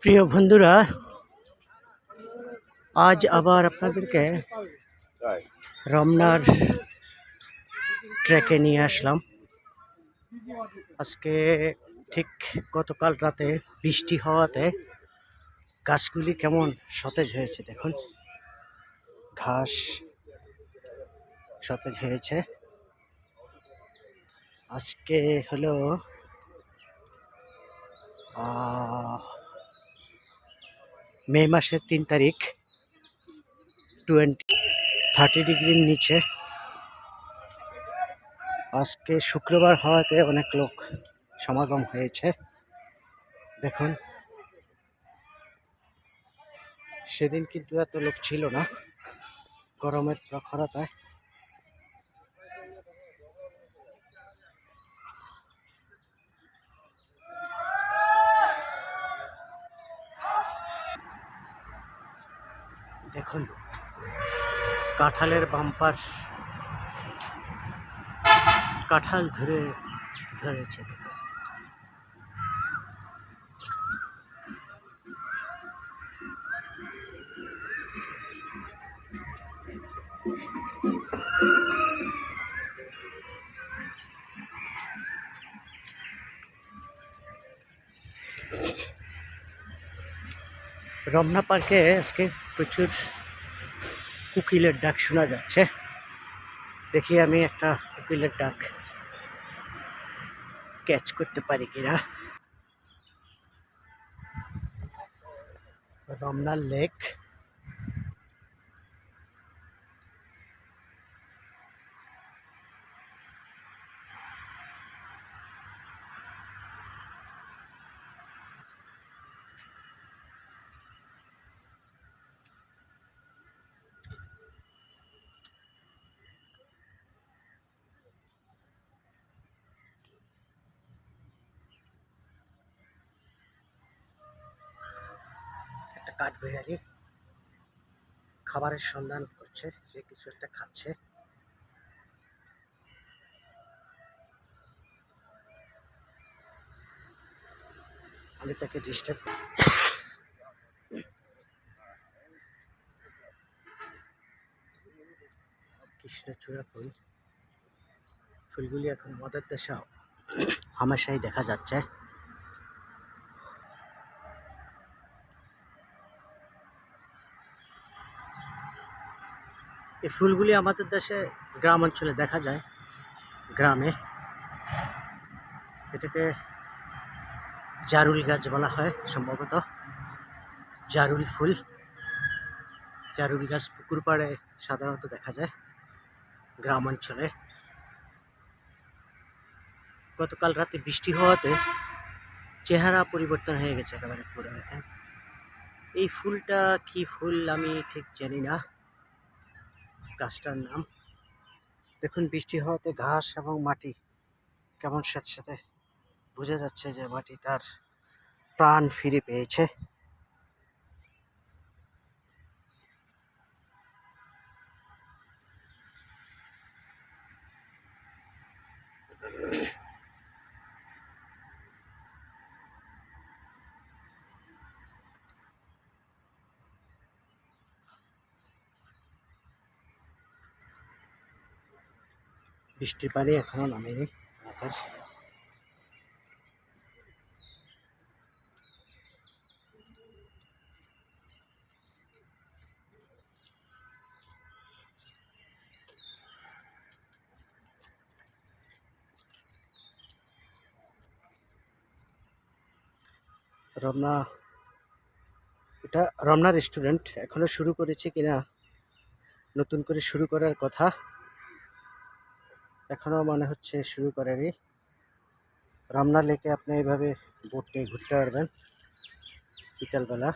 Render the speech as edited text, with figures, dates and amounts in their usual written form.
প্রিয় বন্ধুরা, আজ আবার আপনাদেরকে রমনার ট্রেকে নিয়ে আসলাম। আজকে ঠিক গতকাল রাতে বৃষ্টি হওয়াতে গাছগুলি কেমন সতেজ হয়েছে, দেখুন ঘাস সতেজ হয়েছে। আজকে হলো মে মাসের 3 তারিখ, 30 ডিগ্রির নিচে। আজকে শুক্রবার হওয়াতে অনেক লোক সমাগম হয়েছে। দেখুন, সেদিন কিন্তু এত লোক ছিল না, গরমের প্রখরতায়। দেখুন কাঁঠালের বাম্পার কাঁঠাল ধরেছে। রমনা পার্কে আজকে প্রচুর কোকিলের ডাক শোনা যাচ্ছে। দেখি আমি একটা কোকিলের ডাক ক্যাচ করতে পারি কিনা। রমনার লেক, একটা কাঠবিড়ালি খাবারের সন্ধান করছে, যে কিছু একটা খাচ্ছে। আমি তাকে ডিস্টার্ব কৃষ্ণচূড়া ফুল, ফুলগুলি এখন আমাদের দেশে হামেশাই দেখা যাচ্ছে। এই ফুলগুলি আমাদের দেশে গ্রাম অঞ্চলে দেখা যায়, গ্রামে। এটাকে জারুল গাছ বলা হয় সম্ভবত, জারুল ফুল। জারুল গাছ পুকুর পাড়ে সাধারণত দেখা যায় গ্রাম অঞ্চলে। গতকাল রাতে বৃষ্টি হওয়াতে চেহারা পরিবর্তন হয়ে গেছে একেবারে পুরো। দেখেন এই ফুলটা কি ফুল আমি ঠিক জানি না গাছটার নাম। দেখুন বৃষ্টি হওয়াতে ঘাস এবং মাটি কেমন স্যাঁতস্যাঁতে, বোঝা যাচ্ছে যে মাটি তার প্রাণ ফিরে পেয়েছে। বৃষ্টির পানি এখনো নামেনি রাতের। রমনা, এটা রমনা রেস্টুরেন্ট এখনো শুরু করেছে কিনা, নতুন করে শুরু করার কথা, এখনো মনে হচ্ছে শুরু করেনি। রমনা লেকে আপনি এইভাবে বোট নিয়ে ঘুরতে পারবেন বিকালবেলা।